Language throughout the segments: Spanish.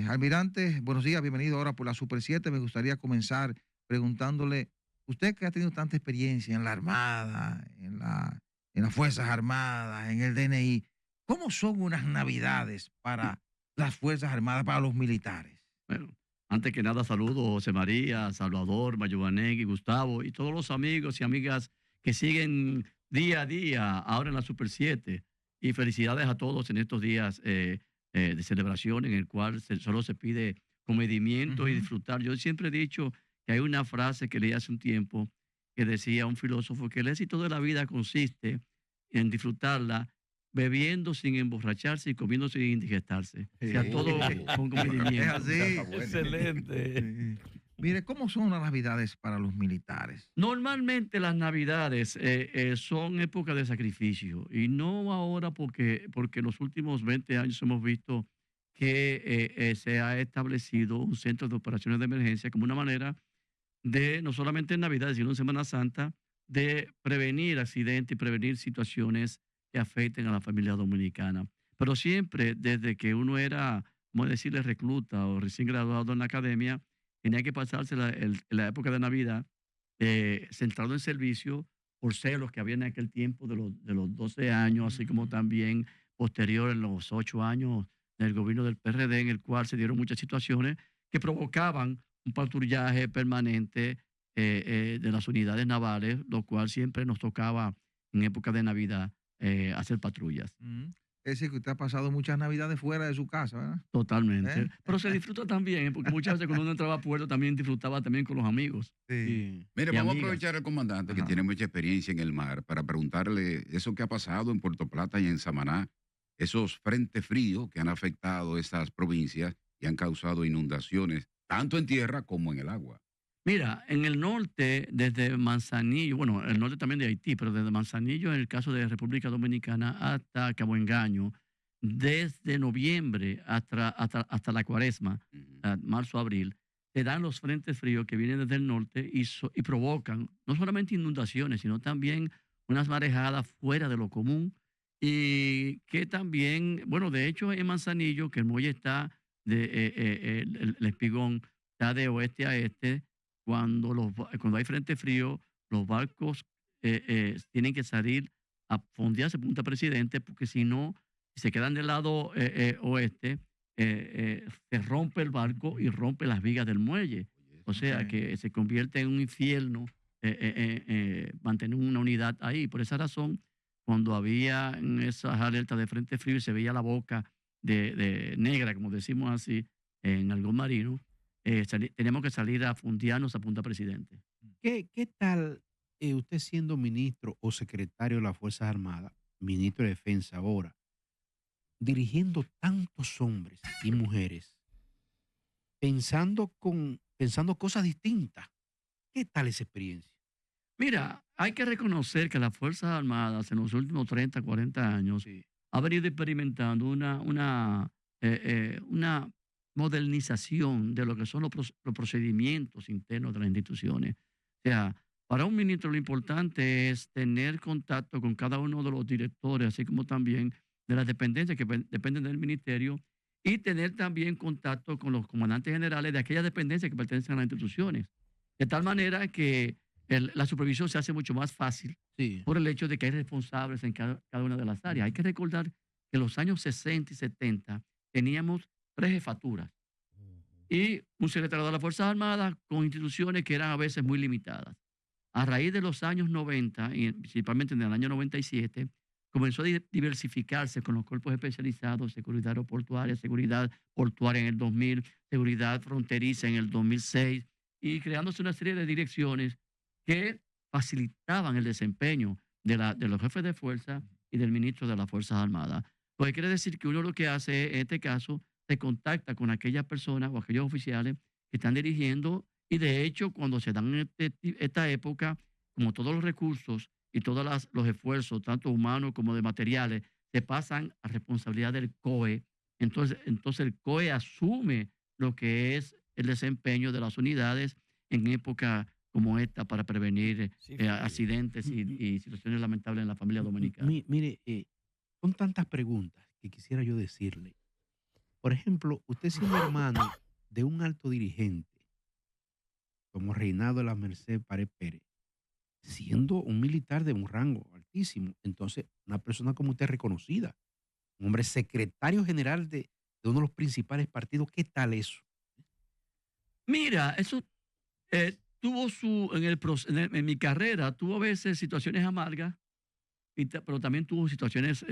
Almirante, buenos días, bienvenido ahora por la Super 7. Me gustaría comenzar preguntándole, usted que ha tenido tanta experiencia en la Armada, en las Fuerzas Armadas, en el DNI, ¿cómo son unas Navidades para las Fuerzas Armadas, para los militares? Bueno, antes que nada saludo a José María, Salvador, Mayuanegui, Gustavo y todos los amigos y amigas que siguen día a día ahora en la Super 7. Y felicidades a todos en estos días de celebración en el cual solo se pide comedimiento y disfrutar. Yo siempre he dicho que hay una frase que leí hace un tiempo que decía un filósofo que el éxito de la vida consiste en disfrutarla bebiendo sin emborracharse y comiendo sin indigestarse. O sea, todo con comedimiento. Es así. Excelente. Mire, ¿cómo son las Navidades para los militares? Normalmente las Navidades son épocas de sacrificio y no ahora porque en los últimos 20 años hemos visto que se ha establecido un centro de operaciones de emergencia como una manera de, no solamente en Navidad, sino en Semana Santa, de prevenir accidentes y prevenir situaciones que afecten a la familia dominicana. Pero siempre, desde que uno era, vamos a decirle, recluta o recién graduado en la academia, tenía que pasarse la época de Navidad centrado en servicio por celos que había en aquel tiempo de los 12 años, así como también posterior en los 8 años del gobierno del PRD, en el cual se dieron muchas situaciones que provocaban un patrullaje permanente de las unidades navales, lo cual siempre nos tocaba en época de Navidad hacer patrullas. Es decir, que usted ha pasado muchas Navidades fuera de su casa, ¿verdad? Totalmente. Pero se disfruta también, porque muchas veces cuando uno entraba a puerto también disfrutaba también con los amigos. Sí. Mire, Y vamos a amigas. aprovechar al comandante que Ajá. tiene mucha experiencia en el mar para preguntarle eso que ha pasado en Puerto Plata y en Samaná, esos frentes fríos que han afectado esas provincias y han causado inundaciones, tanto en tierra como en el agua. Mira, en el norte, desde Manzanillo, bueno, el norte también de Haití, pero desde Manzanillo, en el caso de República Dominicana, hasta Cabo Engaño, desde noviembre hasta la cuaresma, marzo, abril, se dan los frentes fríos que vienen desde el norte y provocan no solamente inundaciones, sino también unas marejadas fuera de lo común y que también, bueno, de hecho en Manzanillo, que el muelle está, el espigón está de oeste a este, cuando hay frente frío, los barcos tienen que salir a fondearse Punta Presidente, porque si no, si se quedan del lado oeste, se rompe el barco y rompe las vigas del muelle. O sea que se convierte en un infierno mantener una unidad ahí. Por esa razón, cuando había en esas alertas de frente frío y se veía la boca de negra, como decimos así, en algún marino, teníamos que salir a fundearnos a Punta Presidente. ¿Qué tal usted siendo ministro o secretario de las Fuerzas Armadas, ministro de Defensa ahora, dirigiendo tantos hombres y mujeres, pensando cosas distintas? ¿Qué tal esa experiencia? Mira, hay que reconocer que las Fuerzas Armadas en los últimos 30, 40 años ha venido experimentando una modernización de lo que son los procedimientos internos de las instituciones. O sea, para un ministro lo importante es tener contacto con cada uno de los directores, así como también de las dependencias que dependen del ministerio, y tener también contacto con los comandantes generales de aquellas dependencias que pertenecen a las instituciones. De tal manera que la supervisión se hace mucho más fácil por el hecho de que hay responsables en cada una de las áreas. Hay que recordar que en los años 60 y 70 teníamos 3 jefaturas y un secretario de las Fuerzas Armadas con instituciones que eran a veces muy limitadas. A raíz de los años 90, y principalmente en el año 97, comenzó a diversificarse con los cuerpos especializados, seguridad aeroportuaria, seguridad portuaria en el 2000, seguridad fronteriza en el 2006, y creándose una serie de direcciones que facilitaban el desempeño de los jefes de fuerza y del ministro de las Fuerzas Armadas. Lo que quiere decir que uno lo que hace en este caso se contacta con aquellas personas o aquellos oficiales que están dirigiendo, y de hecho cuando se dan esta época, como todos los recursos y todos los esfuerzos, tanto humanos como de materiales, se pasan a responsabilidad del COE. Entonces el COE asume lo que es el desempeño de las unidades en época como esta para prevenir accidentes y situaciones lamentables en la familia dominicana. Mire, son tantas preguntas que quisiera yo decirle. Por Por ejemplo, usted siendo hermano de un alto dirigente como Reinaldo de la Merced Pared Pérez, siendo un militar de un rango altísimo, entonces una persona como usted reconocida, un hombre secretario general de uno de los principales partidos, ¿qué tal eso? Mira, eso tuvo en mi carrera, tuvo a veces situaciones amargas, pero también tuvo situaciones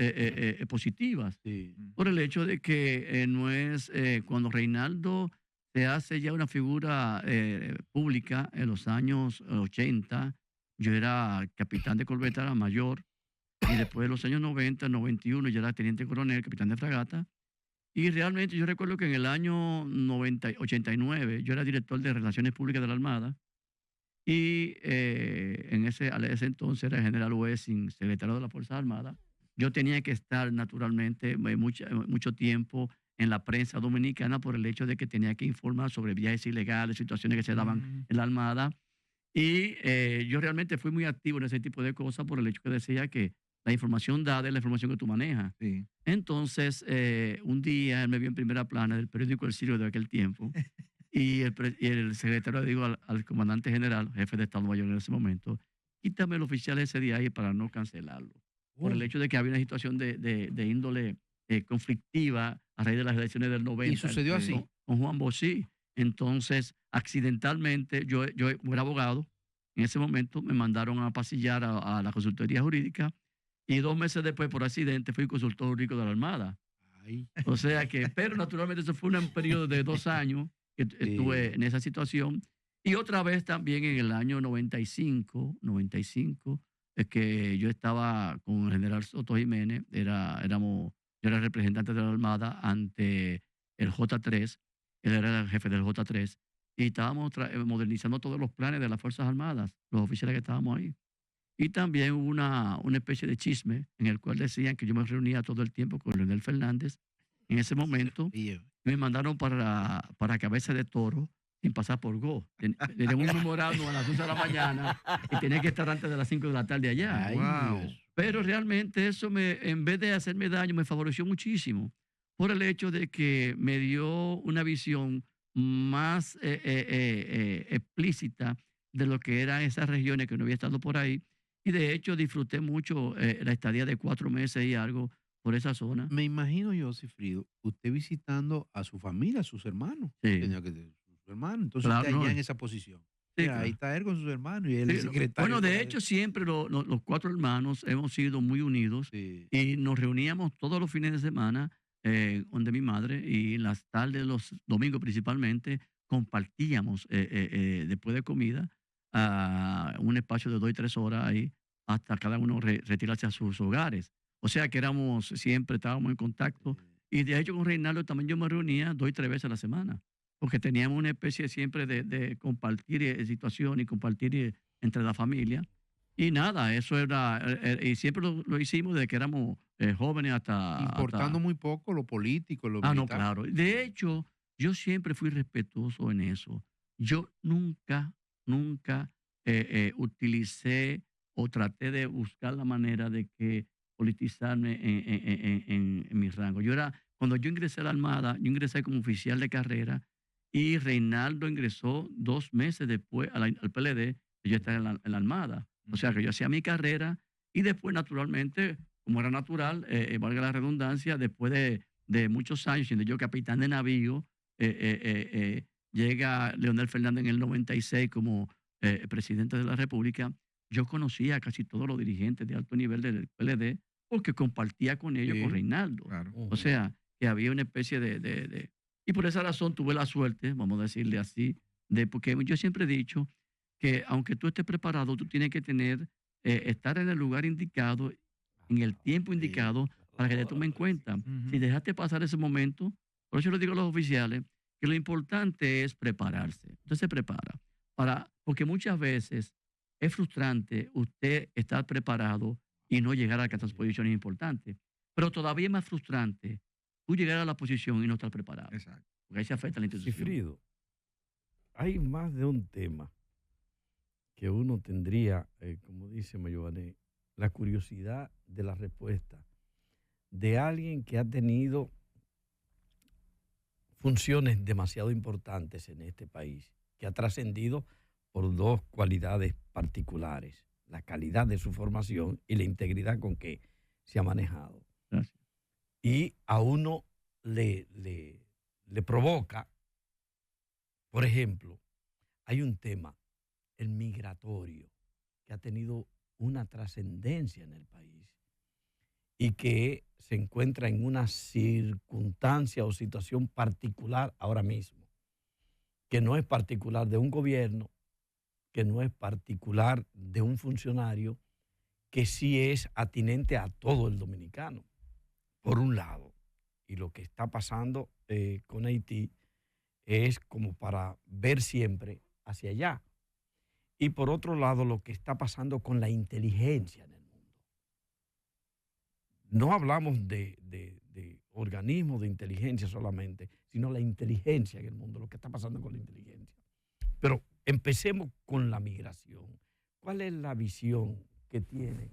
positivas, Sí. por el hecho de que no es, cuando Reinaldo se hace ya una figura pública en los años 80, yo era capitán de corbeta, era mayor, y después de los años 90, 91, yo era teniente coronel, capitán de fragata, y realmente yo recuerdo que en el año 89 yo era director de Relaciones Públicas de la Armada, y a ese entonces era el general Wessing, secretario de las Fuerzas Armadas. Yo tenía que estar naturalmente mucho tiempo en la prensa dominicana por el hecho de que tenía que informar sobre viajes ilegales, situaciones que se daban en la Armada. Y yo realmente fui muy activo en ese tipo de cosas por el hecho que decía que la información dada es la información que tú manejas. Sí. Entonces, un día él me vio en primera plana del periódico El Sirio de aquel tiempo. Y el secretario le dijo al comandante general, jefe de Estado Mayor en ese momento, quítame el oficial ese día ahí para no cancelarlo. Por el hecho de que había una situación de índole conflictiva a raíz de las elecciones del 90. Y sucedió así. Con Juan Bosí. Entonces, accidentalmente, yo era abogado. En ese momento me mandaron a pasillar a la consultoría jurídica y 2 meses después, por accidente, fui consultor jurídico de la Armada. Ay, O sea que, pero naturalmente eso fue un periodo de 2 años que estuve en esa situación. Y otra vez también en el año 95, es que yo estaba con el general Soto Jiménez, yo era representante de la Armada ante el J3, él era el jefe del J3, y estábamos modernizando todos los planes de las Fuerzas Armadas, los oficiales que estábamos ahí. Y también hubo una especie de chisme en el cual decían que yo me reunía todo el tiempo con Leonel Fernández. En ese momento me mandaron para Cabeza de Toro sin pasar por Go. Tenía un memorándum a las 11 de la mañana y tenía que estar antes de las 5 de la tarde allá. Ay, Wow. Dios. Pero realmente eso en vez de hacerme daño, me favoreció muchísimo por el hecho de que me dio una visión más explícita de lo que eran esas regiones que no había estado por ahí. Y de hecho disfruté mucho la estadía de 4 meses y algo por esa zona. Me imagino yo, Cifrido, usted visitando a su familia, a sus hermanos. Sí. Tenía que tener sus hermanos. Entonces Claro, usted allá no. en esa posición. Sí, Mira, claro. ahí está él con sus hermanos y él Sí, es secretario. bueno, de hecho, siempre los 4 hermanos hemos sido muy unidos Sí. y nos reuníamos todos los fines de semana donde mi madre y en las tardes, los domingos principalmente, compartíamos después de comida un espacio de 2 y 3 horas ahí hasta cada uno retirarse a sus hogares. O sea que estábamos en contacto. Y de hecho con Reinaldo también yo me reunía 2 y 3 veces a la semana, porque teníamos una especie siempre de compartir situación y compartir entre la familia. Y nada, eso era, y siempre lo hicimos desde que éramos jóvenes hasta... Importando muy poco lo político, lo no, militar. claro. De hecho, yo siempre fui respetuoso en eso. Yo nunca utilicé o traté de buscar la manera de que politizarme en mi rango. Cuando yo ingresé a la Armada, yo ingresé como oficial de carrera y Reinaldo ingresó 2 meses después al PLD, que yo estaba en la Armada. O sea que yo hacía mi carrera y después, naturalmente, como era natural, valga la redundancia, después de muchos años, siendo yo capitán de navío, llega Leonel Fernández en el 96 como presidente de la República. Yo conocía a casi todos los dirigentes de alto nivel del PLD porque compartía con ellos, Sí, con Reinaldo. Claro. O sea, que había una especie Y por esa razón tuve la suerte, vamos a decirle así, porque yo siempre he dicho que aunque tú estés preparado, tú tienes que estar en el lugar indicado, en el tiempo indicado, para que te tomen en cuenta. Ujú. Si dejaste pasar ese momento, por eso le digo a los oficiales que lo importante es prepararse. Usted se prepara, porque muchas veces es frustrante usted estar preparado y no llegar a estas posiciones importantes. Pero todavía es más frustrante tú llegar a la posición y no estar preparado. Exacto. Porque ahí se afecta la institución. Cifrido, hay más de un tema que uno tendría, como dice Mayobané, la curiosidad de la respuesta de alguien que ha tenido funciones demasiado importantes en este país, que ha trascendido por dos cualidades particulares: la calidad de su formación y la integridad con que se ha manejado. Gracias. Y a uno le provoca, por ejemplo, hay un tema, el migratorio, que ha tenido una trascendencia en el país y que se encuentra en una circunstancia o situación particular ahora mismo, que no es particular de un gobierno, que no es particular de un funcionario, que sí es atinente a todo el dominicano, por un lado. Y lo que está pasando con Haití es como para ver siempre hacia allá. Y por otro lado, lo que está pasando con la inteligencia en el mundo. No hablamos de organismos de inteligencia solamente, sino la inteligencia en el mundo, lo que está pasando con la inteligencia. Pero empecemos con la migración. ¿Cuál es la visión que tiene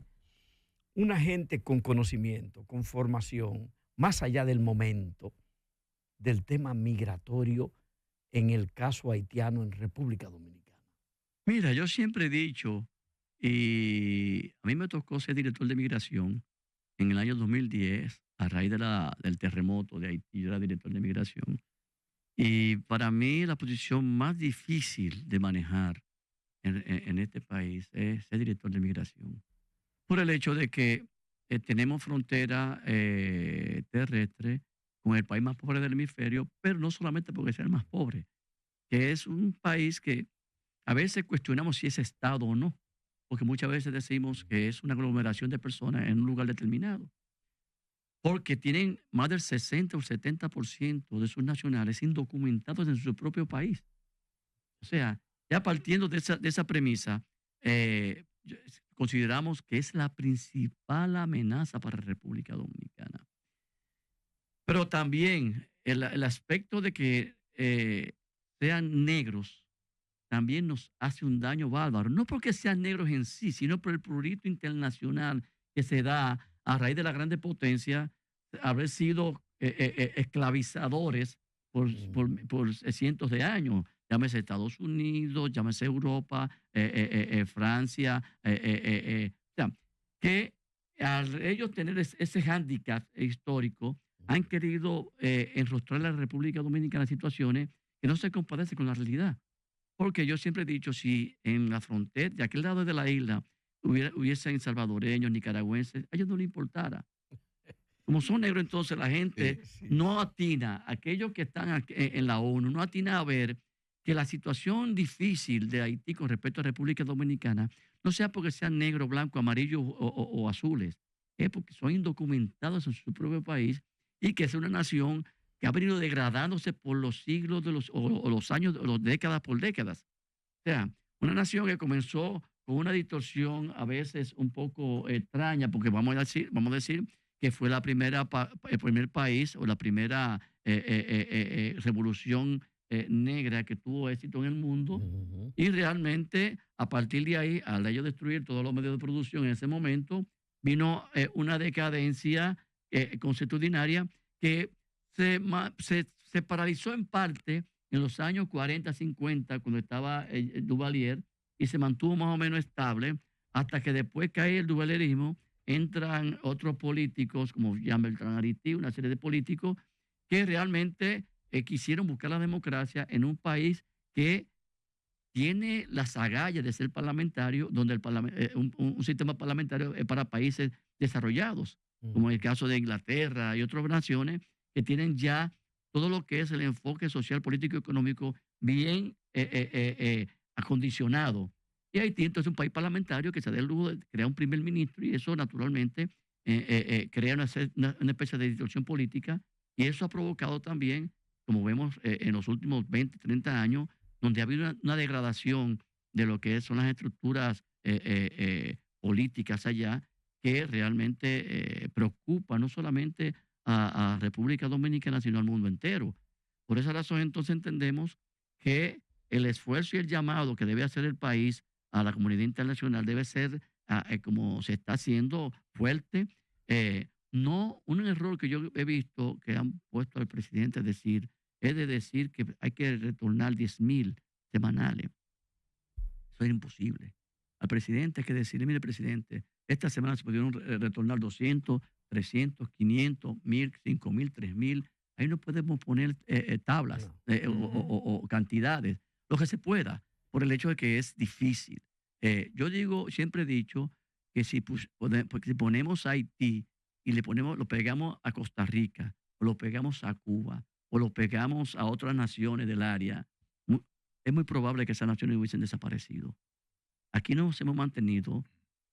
una gente con conocimiento, con formación, más allá del momento, del tema migratorio en el caso haitiano en República Dominicana? Mira, yo siempre he dicho, y a mí me tocó ser director de migración en el año 2010, a raíz del terremoto de Haití. Yo era director de migración. Y para mí la posición más difícil de manejar en este país es ser director de migración. Por el hecho de que tenemos frontera terrestre con el país más pobre del hemisferio, pero no solamente porque sea el más pobre, que es un país que a veces cuestionamos si es Estado o no, porque muchas veces decimos que es una aglomeración de personas en un lugar determinado, porque tienen más del 60 o 70% de sus nacionales indocumentados en su propio país. O sea, ya partiendo de esa premisa, consideramos que es la principal amenaza para la República Dominicana. Pero también el aspecto de que sean negros también nos hace un daño bárbaro. No porque sean negros en sí, sino por el prurito internacional que se da a raíz de la grande potencia, haber sido esclavizadores por cientos de años. Llámese Estados Unidos, llámese Europa, Francia. O sea, que al ellos tener ese hándicap histórico, han querido enrostrar a la República Dominicana situaciones que no se compadecen con la realidad. Porque yo siempre he dicho, si en la frontera, de aquel lado de la isla, hubiesen salvadoreños, nicaragüenses, a ellos no les importara. Como son negros, entonces la gente no atina, aquellos que están aquí en la ONU, no atina a ver que la situación difícil de Haití con respecto a República Dominicana no sea porque sean negros, blancos, amarillos o azules, es porque son indocumentados en su propio país y que es una nación que ha venido degradándose por los siglos o los años, o las décadas por décadas. O sea, una nación que comenzó con una distorsión a veces un poco extraña, porque vamos a decir que fue el primer país o la primera revolución negra que tuvo éxito en el mundo. Y realmente, a partir de ahí, al ellos destruir todos los medios de producción en ese momento, vino una decadencia consuetudinaria que se paralizó en parte en los años 40, 50, cuando estaba Duvalier, y se mantuvo más o menos estable, hasta que después cae el duvalierismo, entran otros políticos como Jean Bertrand Aristide, una serie de políticos que realmente quisieron buscar la democracia en un país que tiene las agallas de ser parlamentario, donde un sistema parlamentario es para países desarrollados, como en el caso de Inglaterra y otras naciones que tienen ya todo lo que es el enfoque social, político y económico bien acondicionado. Y Haití entonces es un país parlamentario que se da el lujo de crear un primer ministro y eso naturalmente crea una especie de distorsión política y eso ha provocado también, como vemos en los últimos 20, 30 años, donde ha habido una degradación de lo que son las estructuras políticas allá que realmente preocupa no solamente a República Dominicana, sino al mundo entero. Por esa razón, entonces, entendemos que el esfuerzo y el llamado que debe hacer el país a la comunidad internacional debe ser, como se está haciendo, fuerte. No un error que yo he visto que han puesto al presidente, es decir, es de decir que hay que retornar 10.000 semanales. Eso es imposible. Al presidente hay que decirle, mire, presidente, esta semana se pudieron retornar 200, 300, 500, 1.000, 5.000, 3.000. Ahí no podemos poner tablas o cantidades, lo que se pueda, por el hecho de que es difícil. Yo digo, siempre he dicho que si ponemos a Haití y lo pegamos a Costa Rica, o lo pegamos a Cuba, o lo pegamos a otras naciones del área, es muy probable que esas naciones hubiesen desaparecido. Aquí nos hemos mantenido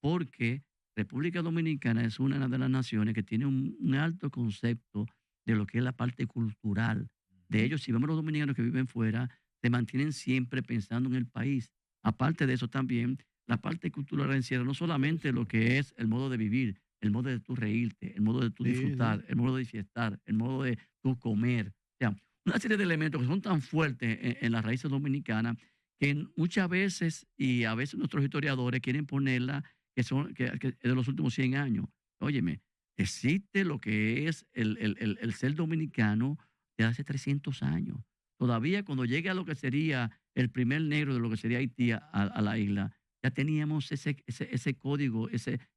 porque República Dominicana es una de las naciones que tiene un alto concepto de lo que es la parte cultural. De ellos, si vemos los dominicanos que viven fuera, se mantienen siempre pensando en el país. Aparte de eso también, la parte cultural encierra no solamente lo que es el modo de vivir, el modo de tú reírte, el modo de tú disfrutar, el modo de fiestar, el modo de tú comer. O sea, una serie de elementos que son tan fuertes en las raíces dominicanas que muchas veces, y a veces nuestros historiadores quieren ponerla que es de los últimos 100 años. Óyeme, existe lo que es el ser dominicano de hace 300 años. Todavía cuando llegue a lo que sería el primer negro de lo que sería Haití a la isla, ya teníamos ese código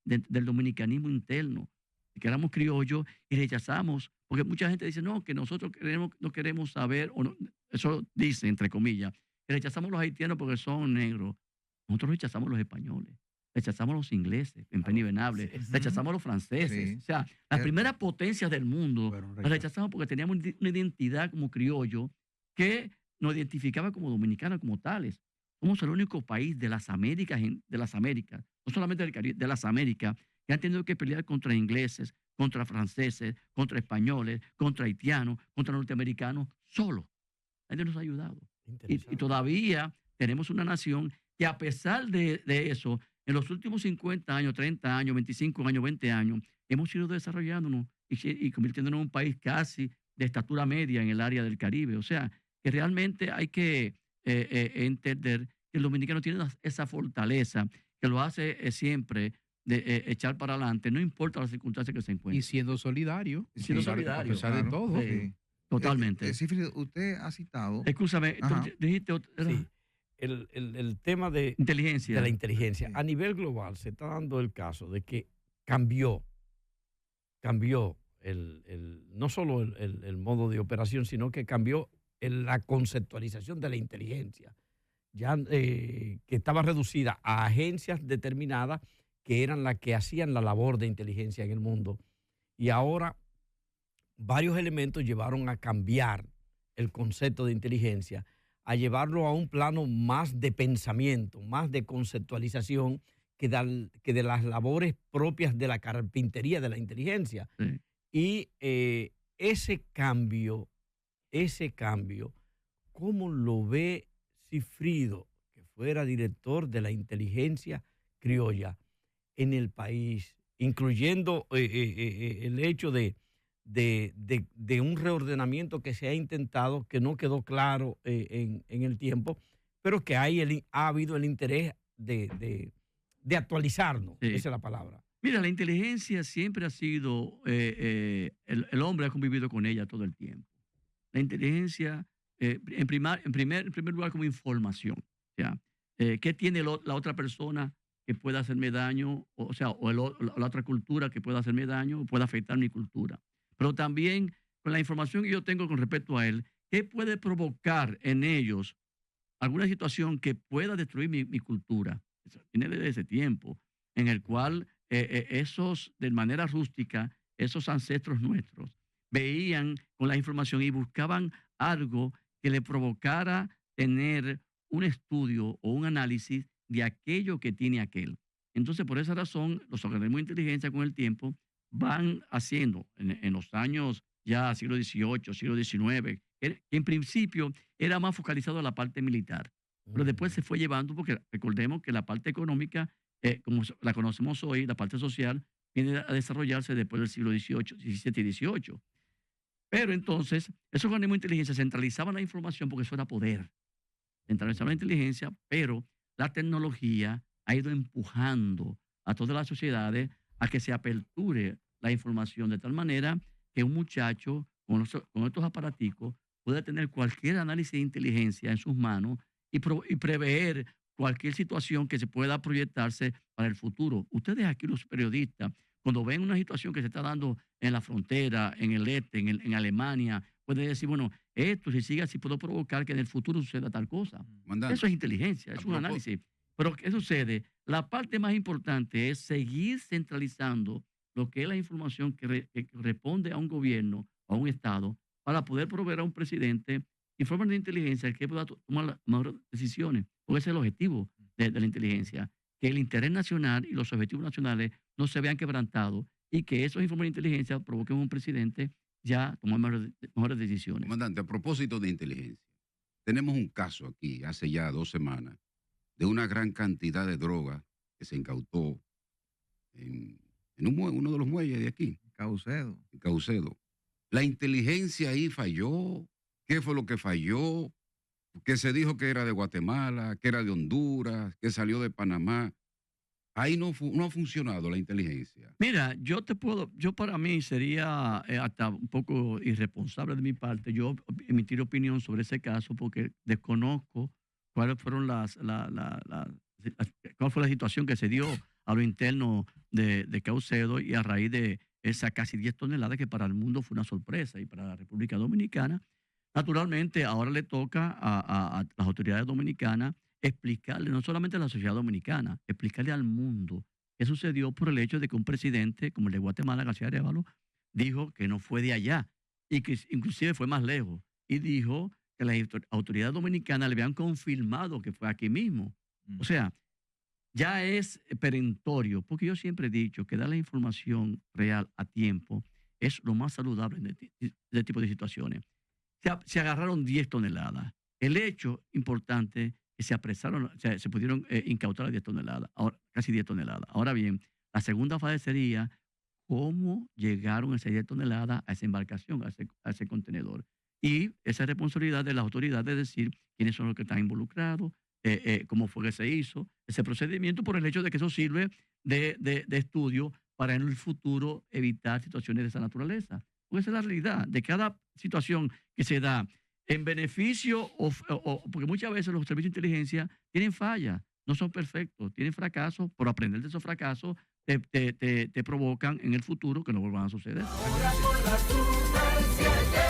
del dominicanismo interno, que éramos criollos y rechazamos, porque mucha gente dice, no, que nosotros no queremos saber, o no, eso dice, entre comillas, que rechazamos los haitianos porque son negros. Nosotros rechazamos los españoles, rechazamos los ingleses, en pena y venable, rechazamos los franceses. Sí. O sea, las primeras potencias del mundo las rechazamos porque teníamos una identidad como criollo que nos identificaba como dominicanos, como tales. Somos el único país de las Américas, no solamente del Caribe, de las Américas, que han tenido que pelear contra ingleses, contra franceses, contra españoles, contra haitianos, contra norteamericanos, solos. Nadie nos ha ayudado. Y todavía tenemos una nación que a pesar de eso, en los últimos 50 años, 30 años, 25 años, 20 años, hemos ido desarrollándonos y convirtiéndonos en un país casi de estatura media en el área del Caribe. O sea, que realmente hay que entender que el dominicano tiene esa fortaleza que lo hace siempre de echar para adelante, no importa las circunstancias que se encuentren. Y siendo solidario. Siendo a solidario, pesar de claro, todo. sí. Totalmente. Sigfrido, usted ha citado. Escúchame, Ajá. dijiste Sí. El tema de inteligencia. la inteligencia. Sí. A nivel global se está dando el caso de que cambió no solo el modo de operación, sino que cambió la conceptualización de la inteligencia, ya que estaba reducida a agencias determinadas que eran las que hacían la labor de inteligencia en el mundo. Y ahora varios elementos llevaron a cambiar el concepto de inteligencia, a llevarlo a un plano más de pensamiento, más de conceptualización que de las labores propias de la carpintería de la inteligencia. Sí. Y ese cambio, ¿cómo lo ve Sigfrido, que fuera director de la inteligencia criolla en el país, incluyendo el hecho de un reordenamiento que se ha intentado, que no quedó claro en el tiempo, pero que ha habido el interés de actualizarnos? Sí. Esa es la palabra. Mira, la inteligencia siempre ha sido, el hombre ha convivido con ella todo el tiempo. La inteligencia, en primer lugar, como información. ¿Ya? ¿Qué tiene la otra persona que pueda hacerme daño? O la otra cultura que pueda hacerme daño o pueda afectar mi cultura. Pero también con la información que yo tengo con respecto a él, ¿qué puede provocar en ellos alguna situación que pueda destruir mi cultura? Eso viene desde ese tiempo, en el cual de manera rústica, esos ancestros nuestros veían con la información y buscaban algo que le provocara tener un estudio o un análisis de aquello que tiene aquel. Entonces, por esa razón, los organismos de inteligencia con el tiempo van haciendo, en los años ya siglo XVIII, siglo XIX, que en principio era más focalizado a la parte militar, pero después se fue llevando, porque recordemos que la parte económica, como la conocemos hoy, la parte social, viene a desarrollarse después del siglo XVIII, XVII y XVIII. Pero entonces, esos organismos de inteligencia centralizaban la información porque eso era poder. Centralizaban la inteligencia, pero la tecnología ha ido empujando a todas las sociedades a que se aperture la información de tal manera que un muchacho con estos aparaticos puede tener cualquier análisis de inteligencia en sus manos y prever cualquier situación que se pueda proyectarse para el futuro. Ustedes aquí, los periodistas, cuando ven una situación que se está dando en la frontera, en el este, en Alemania, pueden decir, bueno, esto si sigue así puede provocar que en el futuro suceda tal cosa. Comandante, Eso es inteligencia, a es un propós- análisis. Pero ¿qué sucede? La parte más importante es seguir centralizando lo que es la información que responde a un gobierno o a un Estado para poder proveer a un presidente informes de inteligencia que pueda tomar las mejores decisiones. Porque ese es el objetivo de la inteligencia, que el interés nacional y los objetivos nacionales no se vean quebrantados y que esos informes de inteligencia provoquen a un presidente ya tomar mejores decisiones. comandante, a propósito de inteligencia, tenemos un caso aquí hace ya 2 semanas de una gran cantidad de droga que se incautó en uno de los muelles de aquí, Caucedo. en Caucedo. La inteligencia ahí falló. ¿Qué fue lo que falló? Que se dijo que era de Guatemala, que era de Honduras, que salió de Panamá. Ahí no ha funcionado la inteligencia. Mira, yo para mí sería hasta un poco irresponsable de mi parte yo emitir opinión sobre ese caso porque desconozco cuáles fueron cuál fue la situación que se dio a lo interno de Caucedo y a raíz de esas casi 10 toneladas que para el mundo fue una sorpresa y para la República Dominicana. Naturalmente, ahora le toca a las autoridades dominicanas explicarle, no solamente a la sociedad dominicana, explicarle al mundo qué sucedió por el hecho de que un presidente como el de Guatemala, García Arévalo, dijo que no fue de allá y que inclusive fue más lejos y dijo que las autoridades dominicanas le habían confirmado que fue aquí mismo. O sea, ya es perentorio, porque yo siempre he dicho que dar la información real a tiempo es lo más saludable en este tipo de situaciones. Se agarraron 10 toneladas. El hecho importante que se apresaron, o sea, se pudieron incautar las 10 toneladas, ahora, casi 10 toneladas. Ahora bien, la segunda fase sería cómo llegaron esas 10 toneladas a esa embarcación, a ese contenedor. Y esa responsabilidad de las autoridades de decir quiénes son los que están involucrados, cómo fue que se hizo ese procedimiento, por el hecho de que eso sirve de estudio para en el futuro evitar situaciones de esa naturaleza. Porque esa es la realidad de cada situación que se da en beneficio porque muchas veces los servicios de inteligencia tienen fallas, no son perfectos, tienen fracasos, por aprender de esos fracasos te provocan en el futuro que no vuelvan a suceder. Ahora por la Super 7.